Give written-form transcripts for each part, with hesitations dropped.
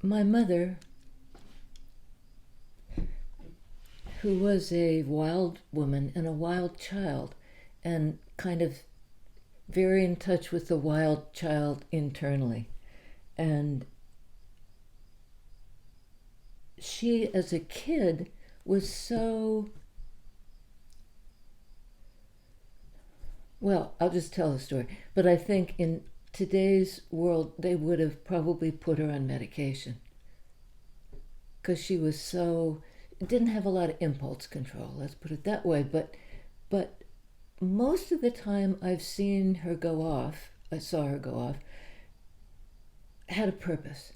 My mother, who was a wild woman and a wild child, and kind of very in touch with the wild child internally. And she, as a kid, was so, well, I'll just tell the story. But I think in today's world, they would have probably put her on medication because she was so, didn't have a lot of impulse control, let's put it that way. But most of the time I've seen her go off, I saw her go off, had a purpose.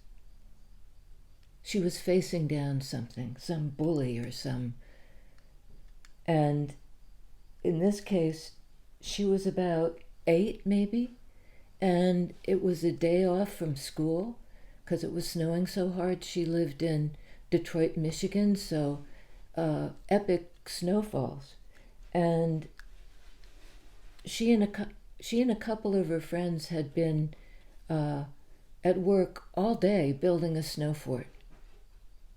She was facing down something, some bully or some. And in this case, she was about 8 maybe, and it was a day off from school because it was snowing so hard. She lived in Detroit, Michigan, so epic snowfalls. And she and a couple of her friends had been uh, at work all day building a snow fort.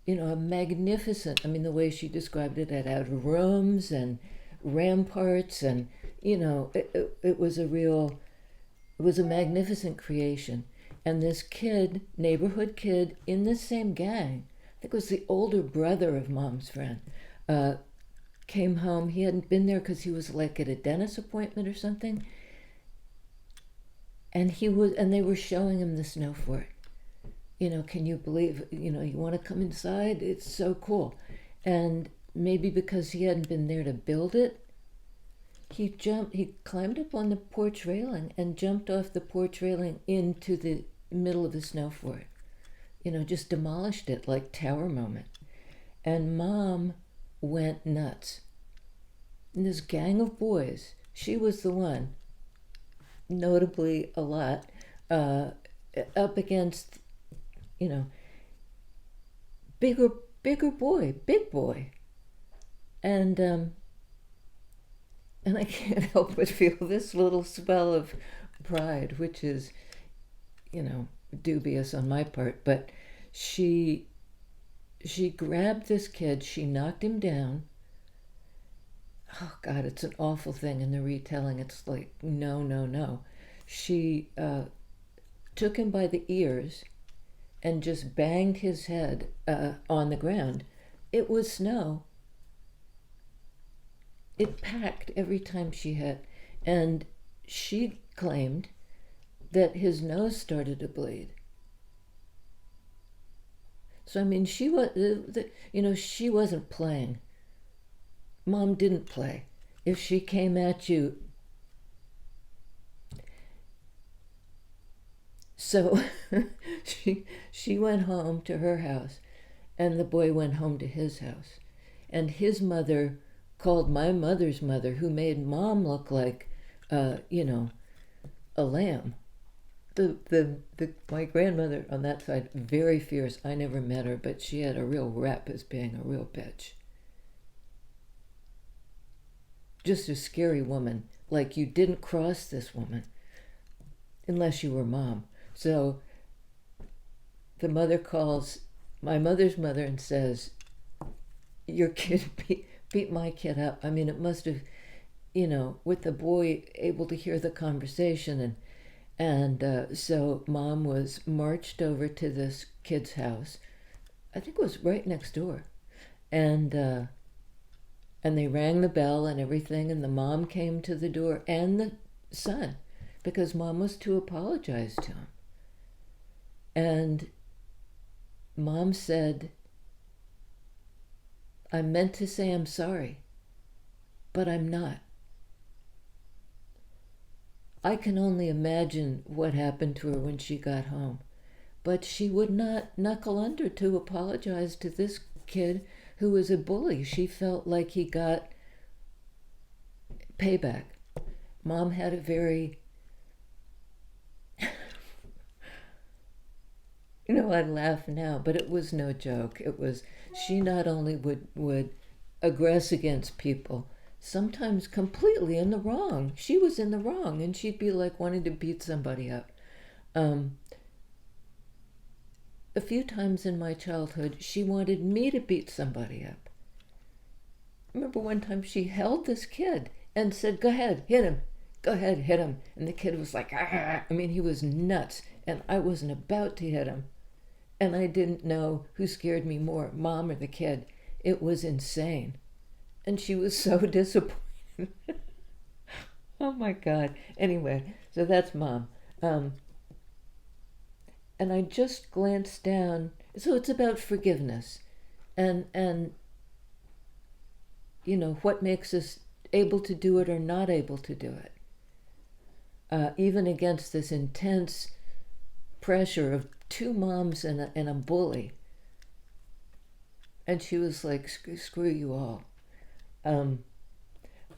You know, a magnificent, I mean, the way she described it, it had rooms and ramparts, and, it was a real, it was a magnificent creation. And this kid, neighborhood kid in the same gang, I think it was the older brother of mom's friend, uh, came home. He hadn't been there because he was like at a dentist appointment or something. And they were showing him the snow fort. Can you believe, you want to come inside? It's so cool. And maybe because he hadn't been there to build it, he climbed up on the porch railing and jumped off the porch railing into the middle of the snow fort. Just demolished it like Tower Moment. And mom went nuts. And this gang of boys, she was the one, notably a lot, up against, you know, bigger, big boy. And, um, and I can't help but feel this little spell of pride, which is, dubious on my part. But she she grabbed this kid, she knocked him down. Oh God, it's an awful thing in the retelling. It's like, no, no, no. She took him by the ears and just banged his head on the ground. It was snow. It packed every time she hit. And she claimed that his nose started to bleed. So I mean, she wasn't playing. Mom didn't play. If she came at you, so she went home to her house, and the boy went home to his house, and his mother called my mother's mother, who made mom look like, a lamb. My grandmother on that side, very fierce. I never met her, but she had a real rep as being a real bitch. Just a scary woman. Like, you didn't cross this woman unless you were mom. So the mother calls my mother's mother and says, your kid beat my kid up. I mean, it must have, with the boy able to hear the conversation. And so mom was marched over to this kid's house. I think it was right next door. And and they rang the bell and everything, and the mom came to the door and the son, because mom was to apologize to him. And mom said, I meant to say I'm sorry, but I'm not. I can only imagine what happened to her when she got home. But she would not knuckle under to apologize to this kid who was a bully. She felt like he got payback. Mom had a very, I laugh now, but it was no joke. It was, she not only would aggress against people, sometimes completely in the wrong. She was in the wrong, and she'd be like wanting to beat somebody up. Um, a few times in my childhood, she wanted me to beat somebody up. I remember one time she held this kid and said, "Go ahead, hit him. Go ahead, hit him." And the kid was like, "Ah." I mean, he was nuts. And I wasn't about to hit him. And I didn't know who scared me more, mom or the kid. It was insane. And she was so disappointed. Oh my God. Anyway, so that's mom. And I just glanced down. So it's about forgiveness. And what makes us able to do it or not able to do it. Even against this intense pressure of two moms and a bully. And she was like, "Screw you all."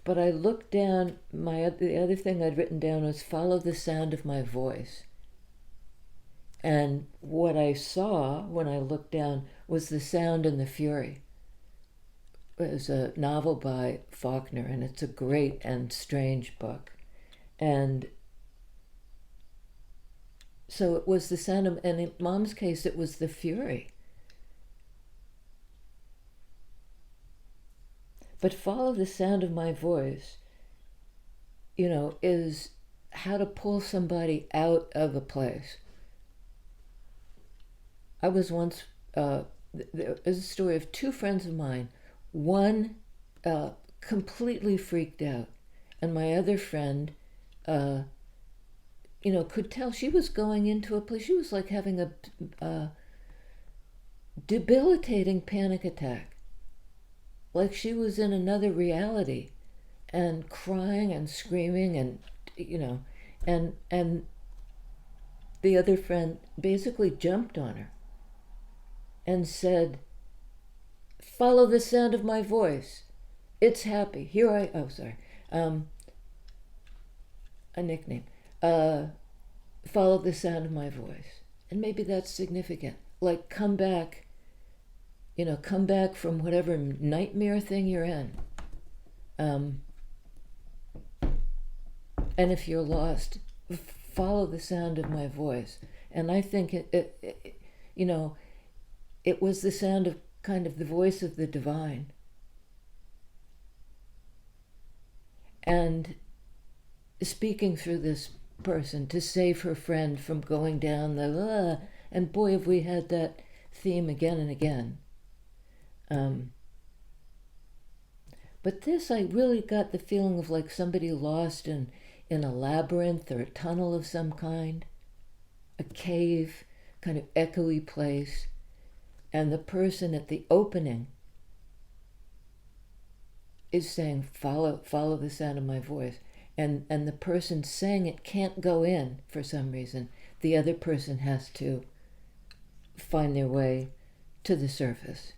But I looked down, the other thing I'd written down was follow the sound of my voice. And what I saw when I looked down was The Sound and the Fury. It was a novel by Faulkner, and it's a great and strange book. And so it was the sound of, and in mom's case, it was the fury. But follow the sound of my voice, is how to pull somebody out of a place. I was once, there's a story of two friends of mine. One completely freaked out, and my other friend, could tell she was going into a place. She was like having a debilitating panic attack, like she was in another reality, and crying and screaming, and and the other friend basically jumped on her and said, "Follow the sound of my voice. It's happy. Here I..." Oh, sorry. A nickname. Follow the sound of my voice. And maybe that's significant. Like, come back from whatever nightmare thing you're in. And if you're lost, follow the sound of my voice. And I think it was the sound of kind of the voice of the divine. And speaking through this person to save her friend from going down the, and boy, have we had that theme again and again. But this, I really got the feeling of like somebody lost in a labyrinth or a tunnel of some kind, a cave, kind of echoey place. And the person at the opening is saying, follow the sound of my voice. And the person saying it can't go in for some reason. The other person has to find their way to the surface.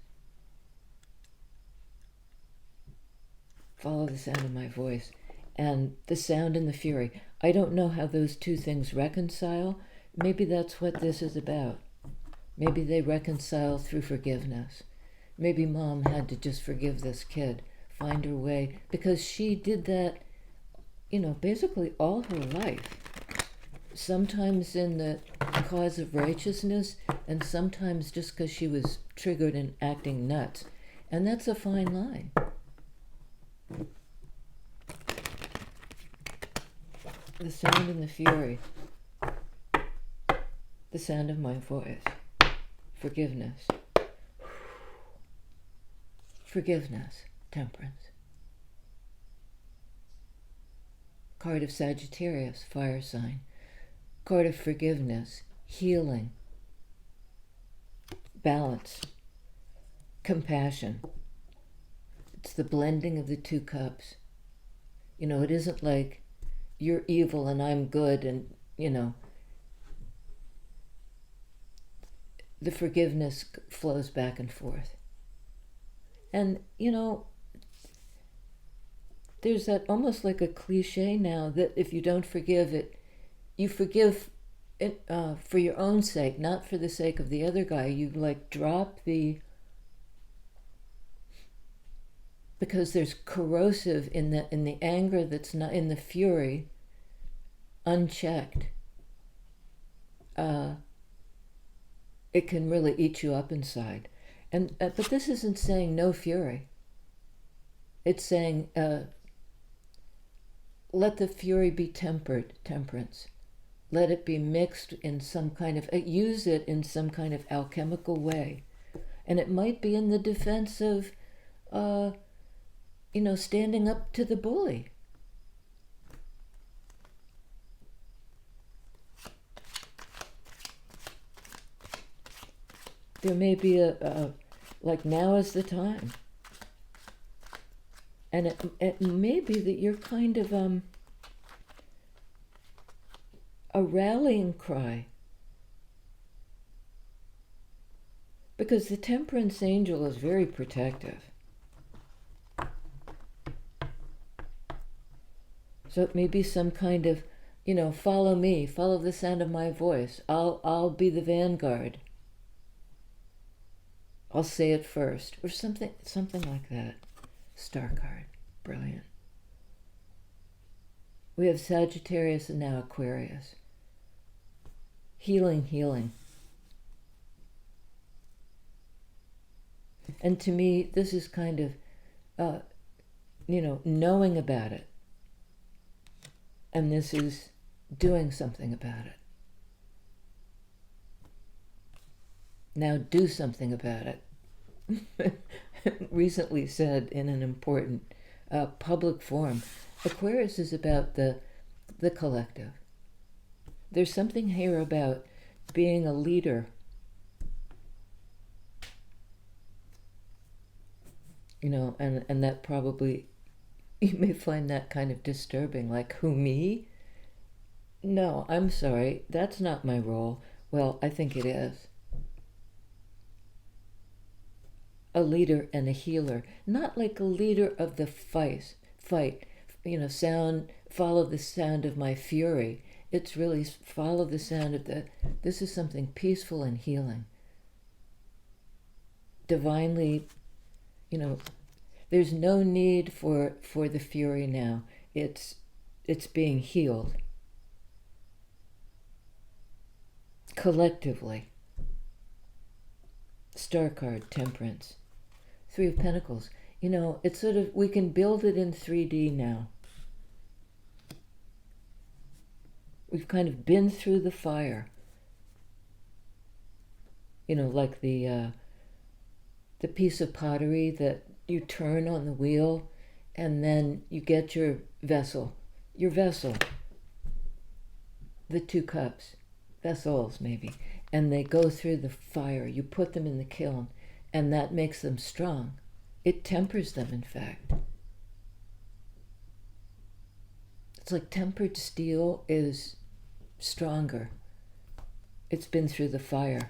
Follow the sound of my voice. And the sound and the fury. I don't know how those two things reconcile. Maybe that's what this is about. Maybe they reconcile through forgiveness. Maybe mom had to just forgive this kid, find her way, because she did that, basically all her life. Sometimes in the cause of righteousness, and sometimes just because she was triggered and acting nuts. And that's a fine line. The sound and the fury. The sound of my voice. Forgiveness. Forgiveness. Temperance. Card of Sagittarius, fire sign. Card of forgiveness, healing, balance, compassion. It's the blending of the two cups. It isn't like you're evil and I'm good and, the forgiveness flows back and forth. And, there's that almost like a cliche now that if you don't forgive it, you forgive it for your own sake, not for the sake of the other guy. You like drop because there's corrosive in the anger that's not in the fury, unchecked. it can really eat you up inside. And but this isn't saying no fury. It's saying let the fury be tempered, temperance. Let it be mixed in some kind of, use it in some kind of alchemical way. And it might be in the defense of, standing up to the bully. There may be like now is the time. And it may be that you're kind of a rallying cry. Because the temperance angel is very protective. So it may be some kind of, follow me, follow the sound of my voice. I'll be the vanguard. I'll say it first, or something like that. Star card, brilliant. We have Sagittarius and now Aquarius. Healing, healing. And to me, this is kind of, knowing about it. And this is doing something about it. Now do something about it. Recently said in an important public forum, Aquarius is about the collective. There's something here about being a leader. And that probably, you may find that kind of disturbing, like, who, me? No, I'm sorry, that's not my role. Well, I think it is. A leader and a healer, not like a leader of the fight, follow the sound of my fury. It's really follow the sound of this is something peaceful and healing. Divinely, there's no need for the fury now. It's being healed. Collectively. Star card, temperance. Three of Pentacles. It's sort of, we can build it in 3D now. We've kind of been through the fire. Like the piece of pottery that you turn on the wheel and then you get your vessel. The two cups. Vessels, maybe. And they go through the fire. You put them in the kiln, and that makes them strong. It tempers them, in fact. It's like tempered steel is stronger. It's been through the fire.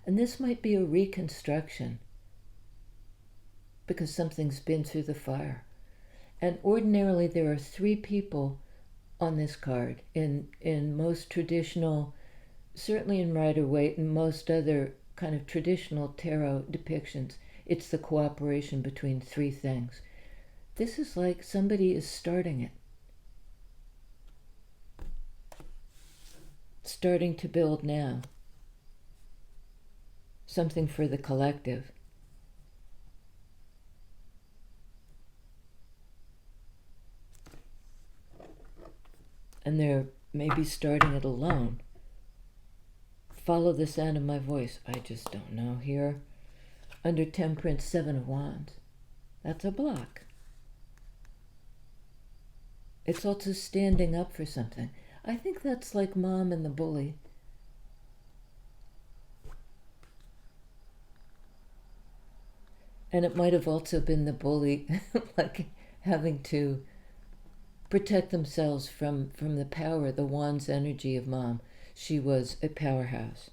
And this might be a reconstruction because something's been through the fire. And ordinarily there are three people on this card. In most traditional, certainly in Rider-Waite and most other kind of traditional tarot depictions, it's the cooperation between three things. This is like somebody is starting it. Starting to build now. Something for the collective. And they're maybe starting it alone. Follow the sound of my voice. I just don't know here. Under Temperance, 7 of Wands. That's a block. It's also standing up for something. I think that's like Mom and the bully. And it might have also been the bully, like having to protect themselves from the power, the Wands energy of Mom. She was a powerhouse.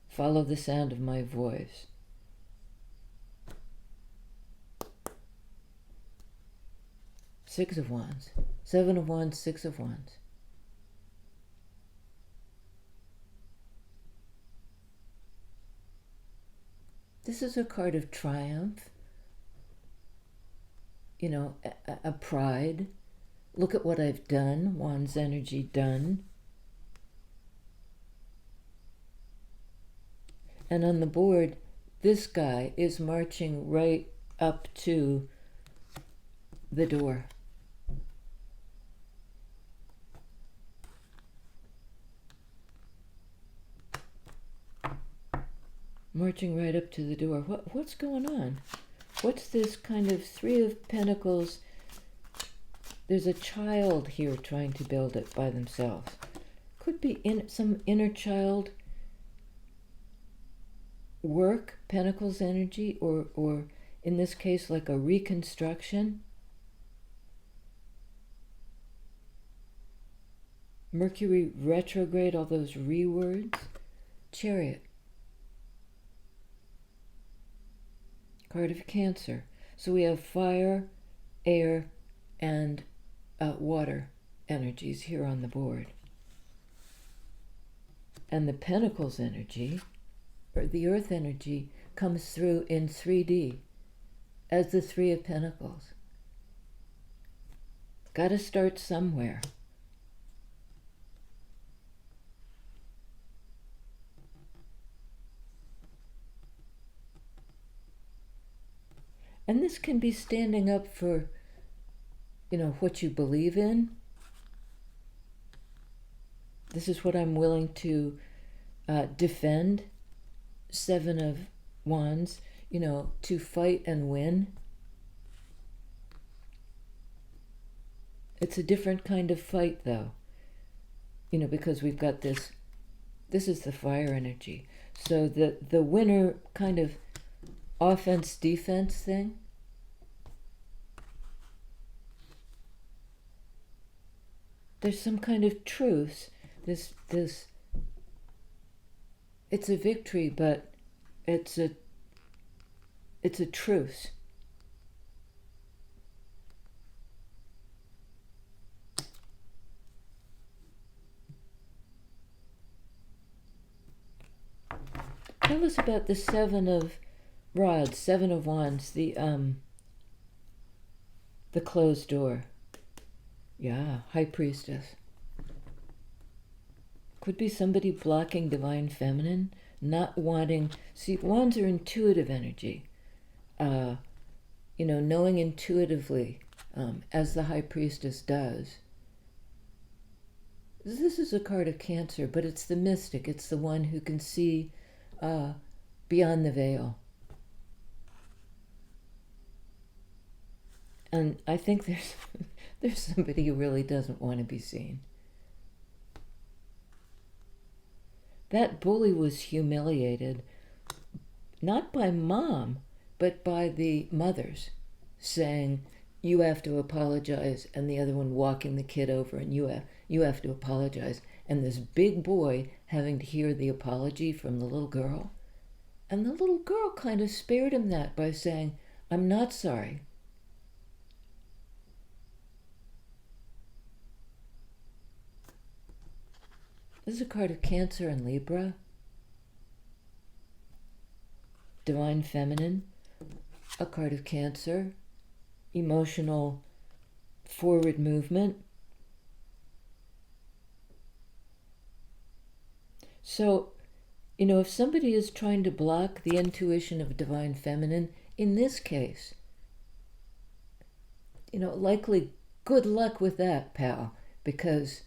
Follow the sound of my voice. Six of Wands. 7 of Wands, 6 of Wands. This is a card of triumph, a pride. Look at what I've done, Wands energy done. And on the board, this guy is marching right up to the door. Marching right up to the door. What's going on? What's this kind of Three of Pentacles? There's a child here trying to build it by themselves. Could be some inner child work, Pentacles energy, or in this case, like a reconstruction. Mercury retrograde, all those re-words. Chariot. Card of Cancer. So we have fire, air, and water energies here on the board. And the Pentacles energy, or the Earth energy, comes through in 3D as the Three of Pentacles. Got to start somewhere. And this can be standing up for, what you believe in. This is what I'm willing to defend. Seven of Wands, to fight and win. It's a different kind of fight, though, because we've got this is the fire energy. So the winner kind of offense-defense thing. There's some kind of truce. This it's a victory, but it's a truce. Tell us about the Seven of Rods, Seven of Wands, the closed door. Yeah, High Priestess. Could be somebody blocking Divine Feminine, not wanting... See, Wands are intuitive energy. Knowing intuitively, as the High Priestess does. This is a card of Cancer, but it's the mystic. It's the one who can see beyond the veil. And I think there's somebody who really doesn't want to be seen. That bully was humiliated, not by mom, but by the mothers, saying, you have to apologize, and the other one walking the kid over, and you have to apologize. And this big boy having to hear the apology from the little girl. And the little girl kind of spared him that by saying, I'm not sorry. This is a card of Cancer and Libra. Divine Feminine, a card of Cancer. Emotional forward movement. So, if somebody is trying to block the intuition of Divine Feminine, in this case, likely good luck with that, pal, because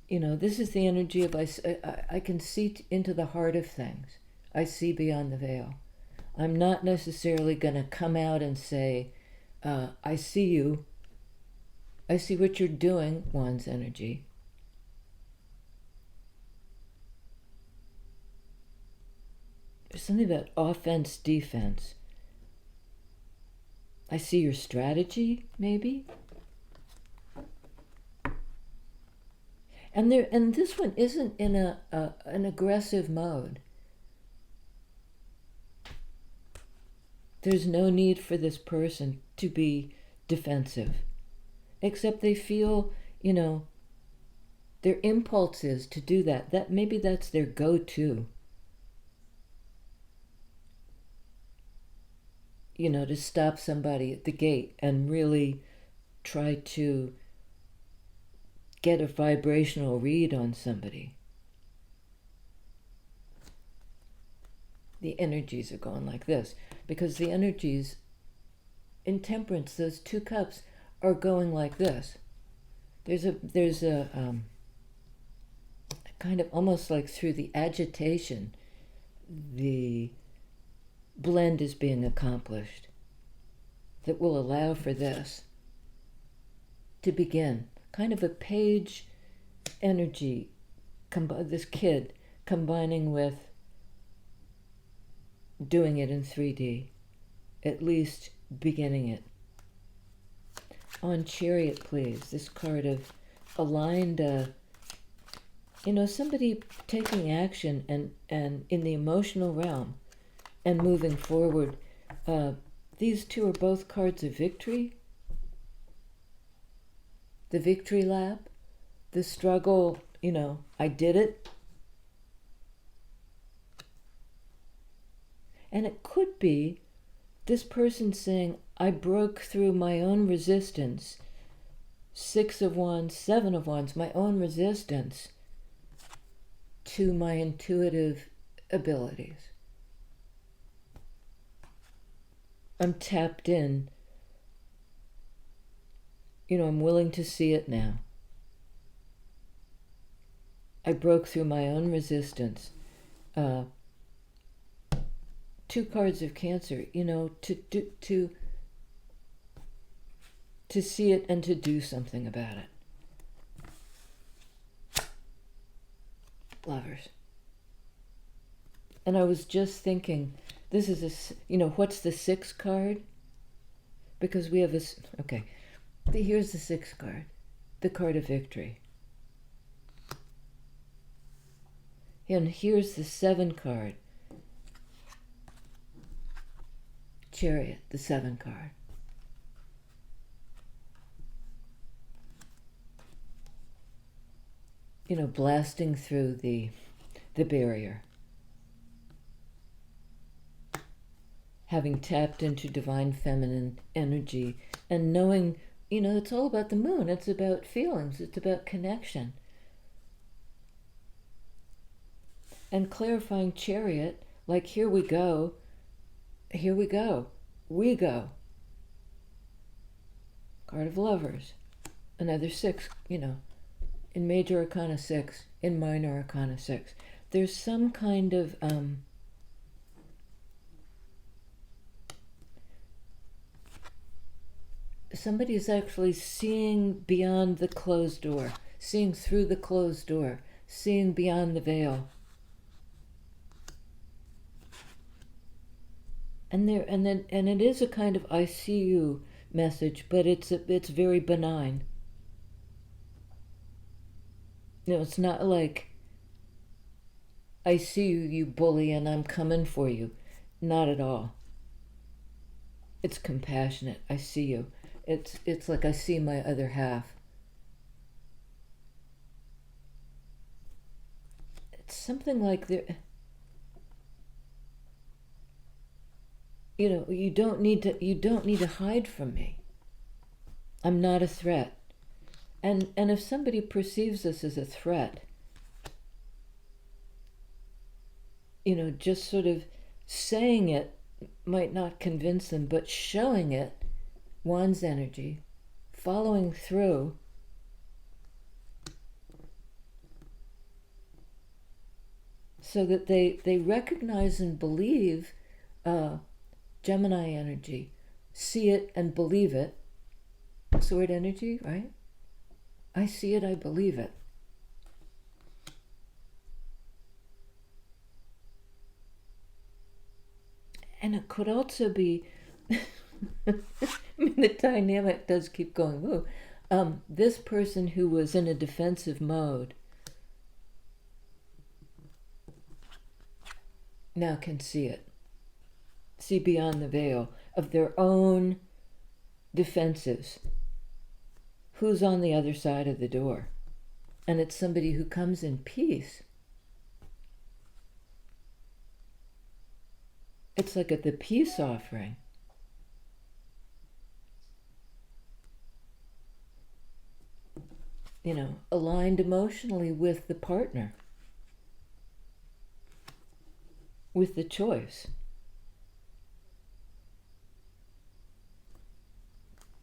this is the energy of I can see into the heart of things. I see beyond the veil. I'm not necessarily going to come out and say, I see you. I see what you're doing, Wands energy. There's something about offense, defense. I see your strategy, maybe. And this one isn't in an aggressive mode. There's no need for this person to be defensive, except they feel, their impulse is to do that. Maybe that's their go-to. to stop somebody at the gate and really try to get a vibrational read on somebody. The energies are going like this, because the energies in temperance, those 2 cups, are going like this. There's a kind of almost like through the agitation, the blend is being accomplished that will allow for this to begin. Kind of a page energy, this kid combining with doing it in 3D, at least beginning it. On Chariot, please, this card of aligned, somebody taking action and in the emotional realm and moving forward. These 2 are both cards of victory. The victory lap, the struggle, I did it. And it could be this person saying, I broke through my own resistance. 6 of Wands, 7 of Wands, my own resistance to my intuitive abilities. I'm tapped in. I'm willing to see it now. I broke through my own resistance. 2 cards of Cancer, to see it and to do something about it. Lovers. And I was just thinking, this is what's the 6 card? Because we have okay, here's the 6 card, the card of victory. And here's the 7 card, Chariot, the 7 card. Blasting through the barrier. Having tapped into divine feminine energy and knowing, it's all about the moon. It's about feelings. It's about connection. And clarifying Chariot, like here we go, we go. Card of Lovers, another 6, in Major Arcana 6, in Minor Arcana 6. There's some kind of somebody is actually seeing beyond the closed door, seeing through the closed door, seeing beyond the veil. And it is a kind of I see you message, but it's very benign. It's not like I see you, you bully, and I'm coming for you. Not at all. It's compassionate. I see you. It's like I see my other half. It's something like you don't need to hide from me. I'm not a threat. And if somebody perceives us as a threat, just sort of saying it might not convince them, but showing it, Wands energy, following through, so that they recognize and believe, Gemini energy, see it and believe it. Sword energy, right? I see it, I believe it. And it could also be, the dynamic does keep going. Ooh. This person who was in a defensive mode now can see it. See beyond the veil of their own defenses. Who's on the other side of the door? And it's somebody who comes in peace. It's like at the peace offering. aligned emotionally with the partner, with the choice.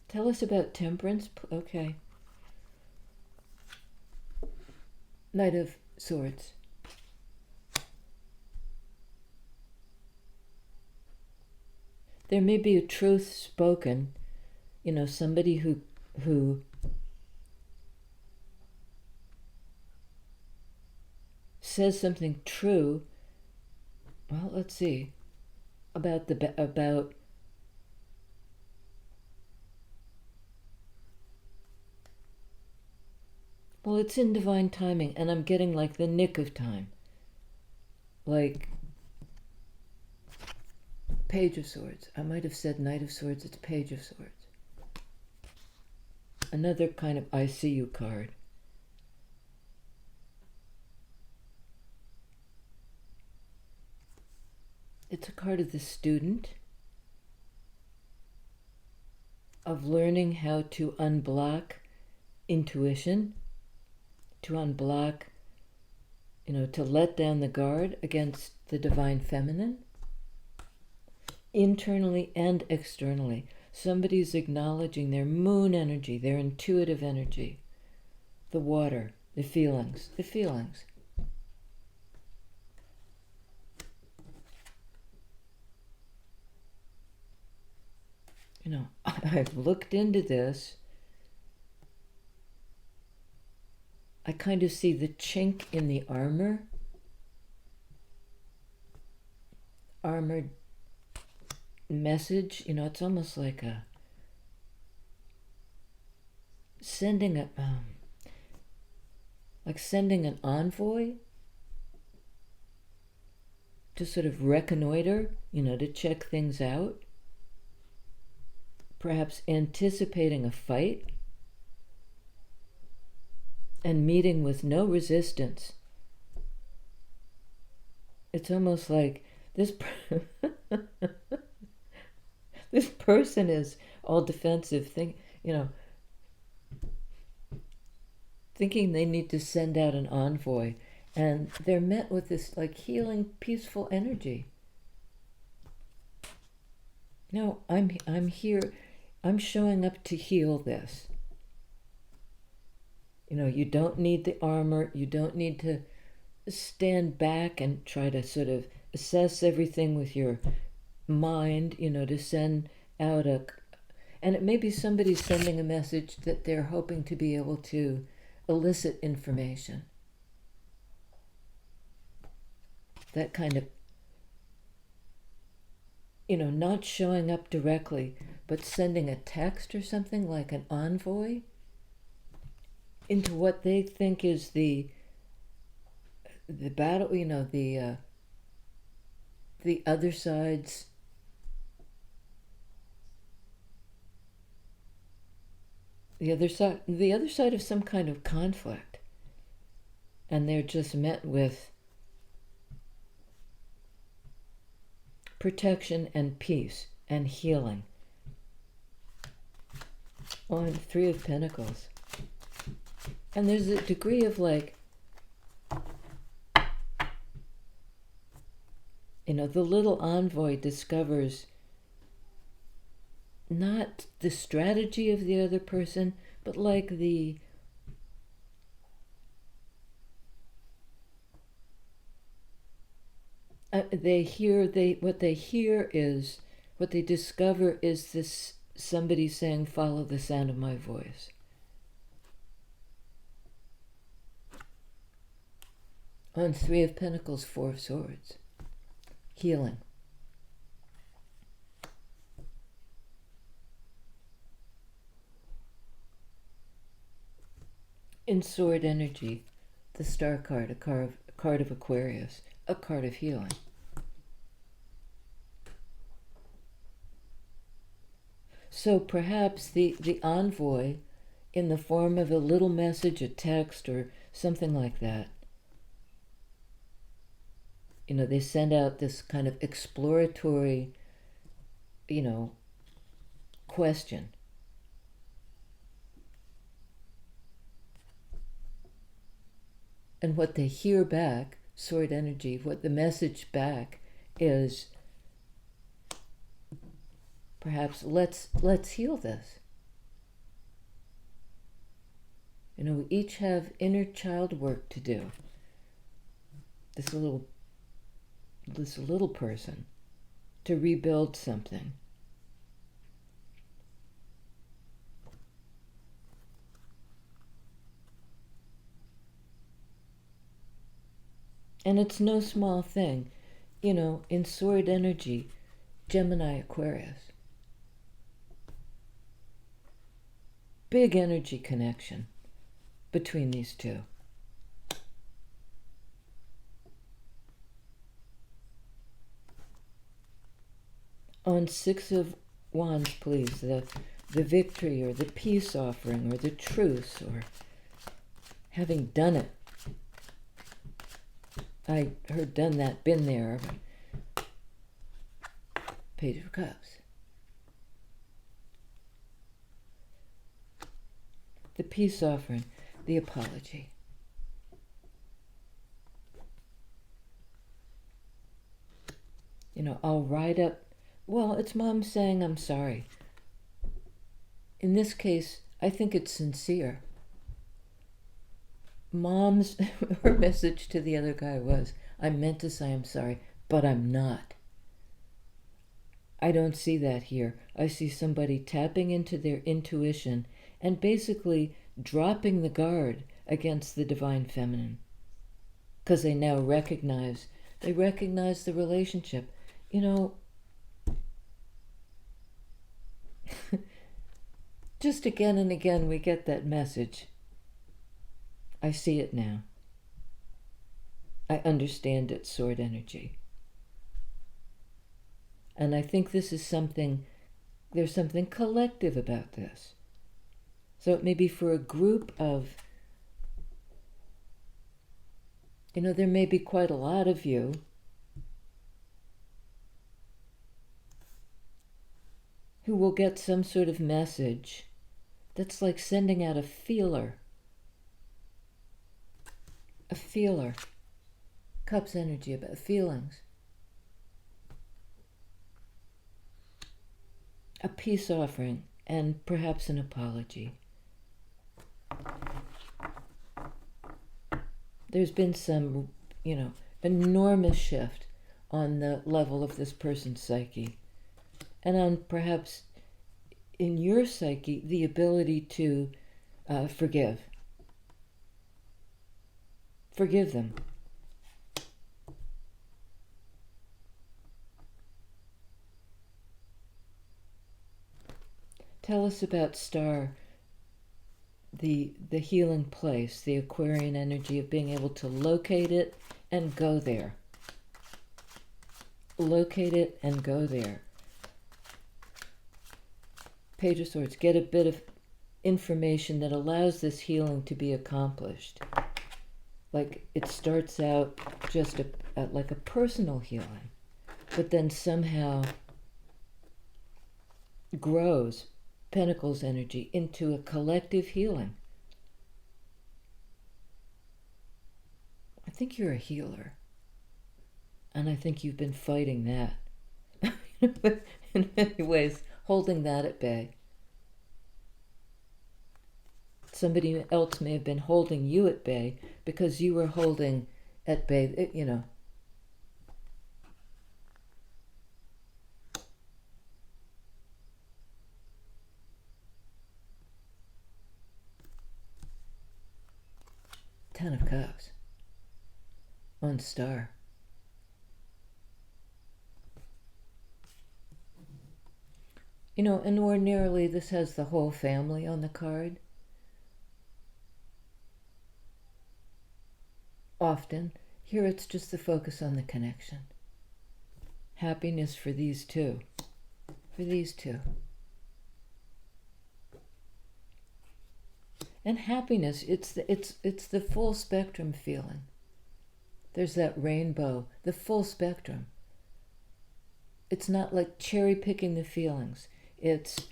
Tell us about temperance. Okay. Knight of Swords. There may be a truth spoken, somebody who says something true. Well, let's see about well, it's in divine timing, and I'm getting like the nick of time, like Page of Swords. I might have said Knight of Swords. It's Page of Swords. Another kind of I see you card. It's a card of the student, of learning how to unblock intuition, to unblock, to let down the guard against the divine feminine, internally and externally. Somebody's acknowledging their moon energy, their intuitive energy, the water, the feelings. I've looked into this. I kind of see the chink in the armored message. It's almost like sending an envoy to sort of reconnoiter, to check things out. Perhaps anticipating a fight and meeting with no resistance. It's almost like this this person is all defensive, thinking they need to send out an envoy, and they're met with this like healing, peaceful energy. No, I'm here. I'm showing up to heal this. You don't need the armor. You don't need to stand back and try to sort of assess everything with your mind, to send out and it may be somebody sending a message that they're hoping to be able to elicit information. That kind of, not showing up directly, but sending a text or something like an envoy into what they think is the battle, the other side's the other side of some kind of conflict, and they're just met with protection and peace and healing. On Three of Pentacles. And there's a degree of like, the little envoy discovers not the strategy of the other person, but like what they discover is this somebody saying, follow the sound of my voice. On Three of Pentacles, Four of Swords. Healing. In Sword energy, the Star card, a card of Aquarius, a card of healing. So perhaps the envoy, in the form of a little message, a text, or something like that, they send out this kind of exploratory, question. And what they hear back, sword energy, what the message back is, perhaps let's heal this. You know, we each have inner child work to do. This little person, to rebuild something. And it's no small thing. You know, in sword energy, Gemini, Aquarius. Big energy connection between these two. On Six of Wands, please, the victory or the peace offering or the truce or having done it. I heard done that, been there. Page of Cups. The peace offering, the apology. You know, I'll write up, well, it's Mom saying I'm sorry. In this case, I think it's sincere. Mom's, her message to the other guy was, I meant to say I'm sorry, but I'm not. I don't see that here. I see somebody tapping into their intuition and basically dropping the guard against the divine feminine. Because they now recognize the relationship. You know, just again and again we get that message. I see it now. I understand it, sword energy. And I think this is something, there's something collective about this. So it may be for a group of, you know, there may be quite a lot of you who will get some sort of message that's like sending out a feeler. A feeler. Cups energy about feelings. A peace offering and perhaps an apology. There's been some, you know, enormous shift on the level of this person's psyche. And on perhaps in your psyche, the ability to forgive. Forgive them. Tell us about Star, the healing place, the Aquarian energy of being able to locate it and go there. Locate it and go there. Page of Swords, get a bit of information that allows this healing to be accomplished. Like it starts out just like a personal healing, but then somehow grows, Pentacles energy, into a collective healing. I think you're a healer. And I think you've been fighting that. In many ways, holding that at bay. Somebody else may have been holding you at bay because you were holding at bay, you know. Ten of Cups. On Star. You know, and ordinarily this has the whole family on the card. Often, here it's just the focus on the connection. Happiness for these two. For these two. And happiness, it's the full spectrum feeling. There's that rainbow, the full spectrum. It's not like cherry picking the feelings. It's,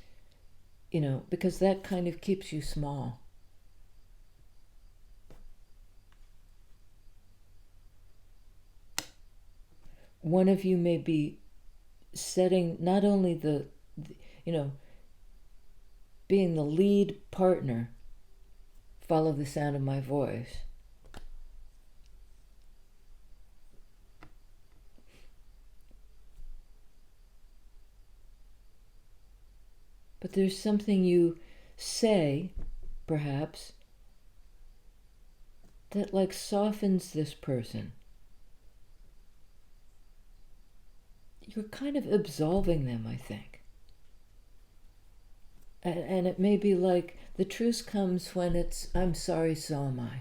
you know, because that kind of keeps you small. one of you may be setting not only you know, being the lead partner, follow the sound of my voice, but there's something you say, perhaps, that like softens this person. You're kind of absolving them, I think. And it may be like the truce comes when it's, I'm sorry, so am I.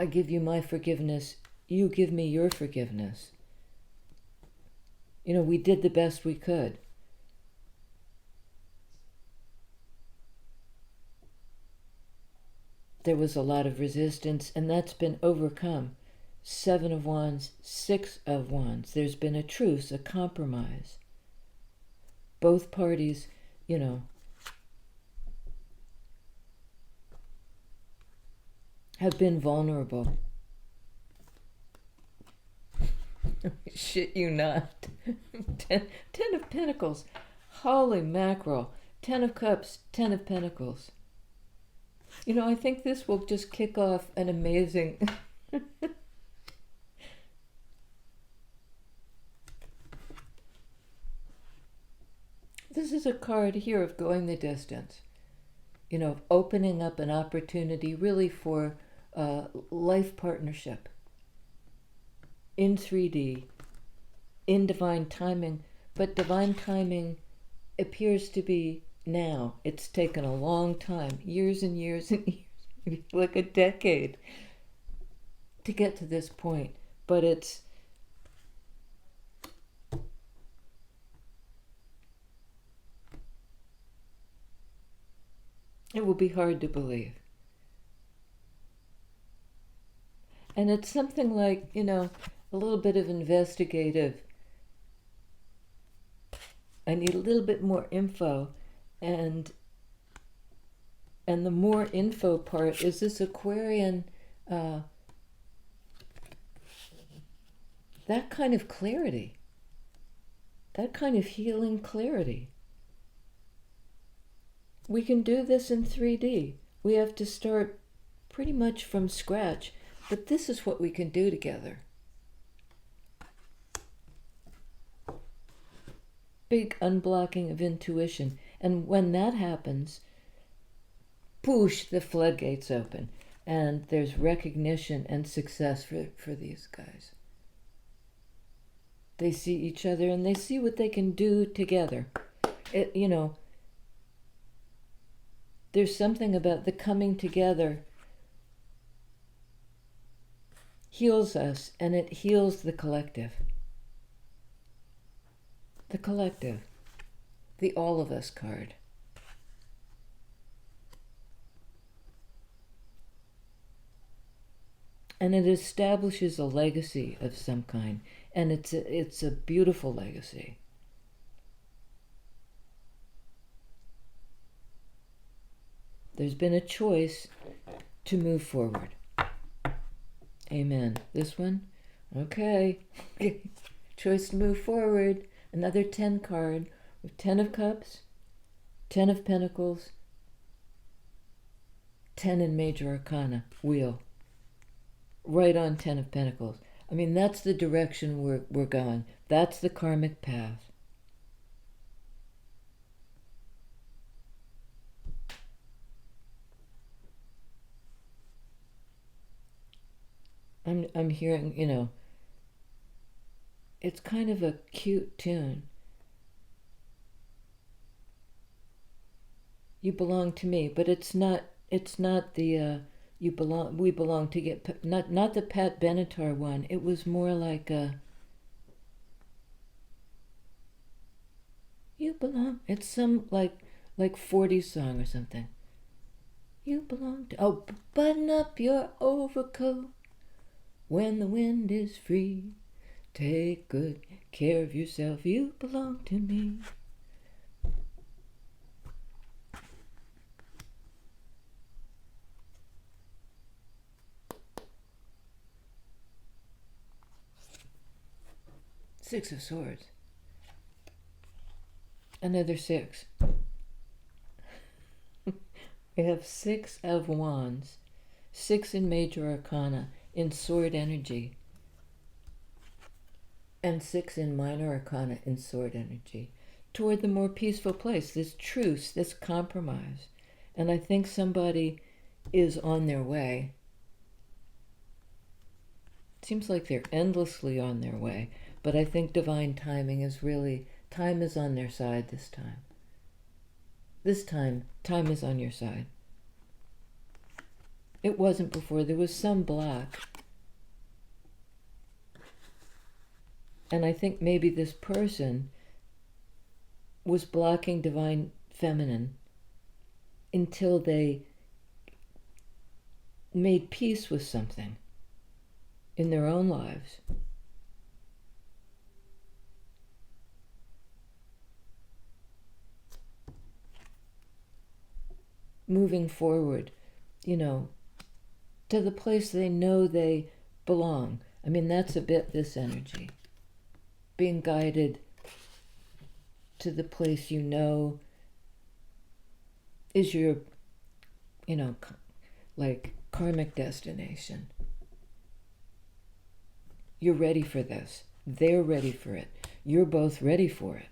I give you my forgiveness, you give me your forgiveness. You know, we did the best we could. There was a lot of resistance, and that's been overcome. 7 of Wands, 6 of Wands. There's been a truce, a compromise. Both parties, you know, have been vulnerable. Shit you not. 10 of Pentacles. Holy mackerel. 10 of Cups, 10 of Pentacles. You know, I think this will just kick off an amazing... This is a card here of going the distance. You know, opening up an opportunity really for life partnership. In 3D, in divine timing, but divine timing appears to be now. It's taken a long time, years and years and years, maybe like a decade to get to this point, but it will be hard to believe. And it's something like, you know, a little bit of investigative. I need a little bit more info, and the more info part is this Aquarian, that kind of clarity, that kind of healing clarity. We can do this in 3D. We have to start pretty much from scratch, but this is what we can do together. Big unblocking of intuition. And when that happens, poosh, the floodgates open. And there's recognition and success for these guys. They see each other and they see what they can do together. You know, there's something about the coming together heals us, and it heals the collective. The collective. The all of us card. And it establishes a legacy of some kind, and it's a beautiful legacy. There's been a choice to move forward. Amen. This one? Okay. Choice to move forward. Another 10 card with 10 of Cups, 10 of Pentacles, 10 in Major Arcana. Wheel. Right on 10 of Pentacles. I mean, that's the direction we're going. That's the karmic path. I'm hearing, you know, it's kind of a cute tune. You belong to me, but it's not the we belong to get, not the Pat Benatar one. It was more like a you belong. It's some like 40s song or something. You belong to, oh, button up your overcoat when the wind is free. Take good care of yourself. You belong to me. Six of Swords. Another six. We have Six of Wands. Six in Major Arcana, in Sword energy. And six in Minor Arcana, in Sword energy. Toward the more peaceful place, this truce, this compromise. And I think somebody is on their way. It seems like they're endlessly on their way, but I think divine timing is really, time is on their side this time. This time, time is on your side. It wasn't before. There was some block. And I think maybe this person was blocking divine feminine until they made peace with something in their own lives. Moving forward, to the place they know they belong. I mean, that's a bit this energy. Being guided to the place is your, like karmic destination. You're ready for this. They're ready for it. You're both ready for it.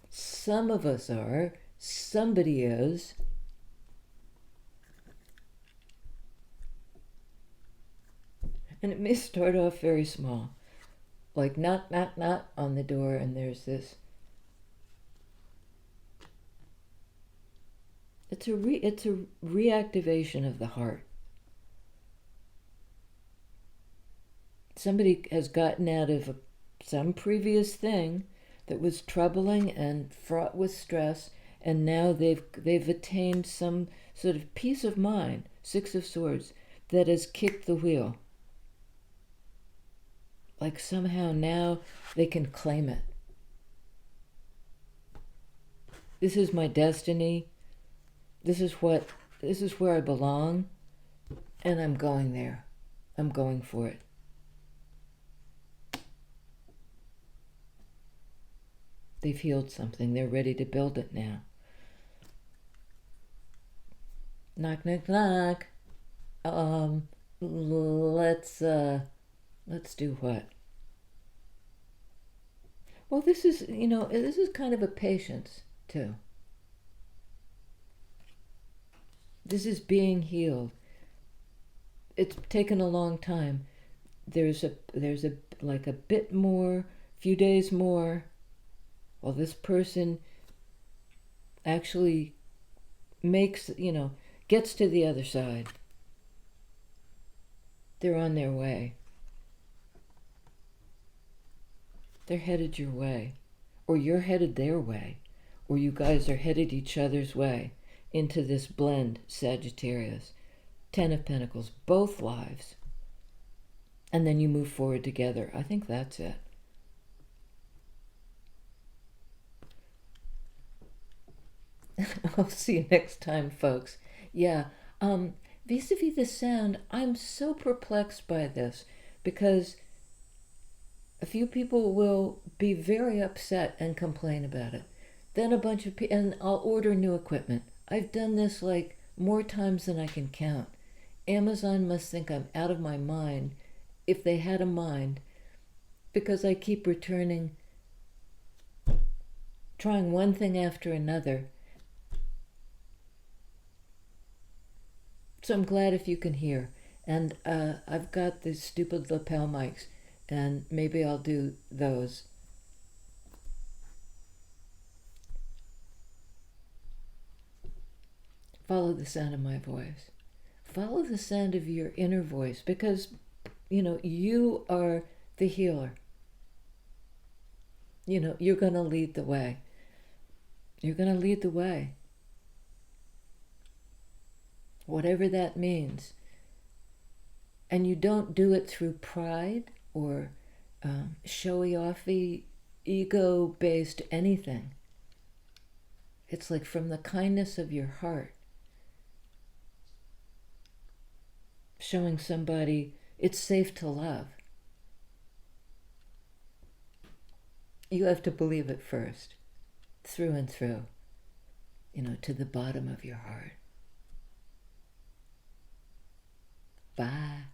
Some of us are, somebody is. And it may start off very small. Like knock, knock, knock on the door, and there's this. It's a reactivation of the heart. Somebody has gotten out of some previous thing that was troubling and fraught with stress, and now they've attained some sort of peace of mind, Six of Swords, that has kicked the wheel. Like somehow now they can claim it. This is my destiny. This is where I belong, and I'm going there. I'm going for it. They've healed something. They're ready to build it now. Knock, knock, knock. Let's do what? Well, this is kind of a patience too. This is being healed. It's taken a long time. There's a like a bit more, few days more. Well, this person actually gets to the other side. They're on their way. They're headed your way. Or you're headed their way. Or you guys are headed each other's way into this blend, Sagittarius. 10 of Pentacles, both lives. And then you move forward together. I think that's it. I'll see you next time, folks. Yeah, vis-a-vis the sound, I'm so perplexed by this because a few people will be very upset and complain about it. Then a bunch of people, and I'll order new equipment. I've done this like more times than I can count. Amazon must think I'm out of my mind, if they had a mind, because I keep returning, trying one thing after another. So I'm glad if you can hear. And I've got these stupid lapel mics, and maybe I'll do those. Follow the sound of my voice. Follow the sound of your inner voice, because, you are the healer. You're going to lead the way. You're going to lead the way. Whatever that means. And you don't do it through pride or showy-offy, ego-based anything. It's like from the kindness of your heart. showing somebody it's safe to love. You have to believe it first, through and through, to the bottom of your heart. Bye.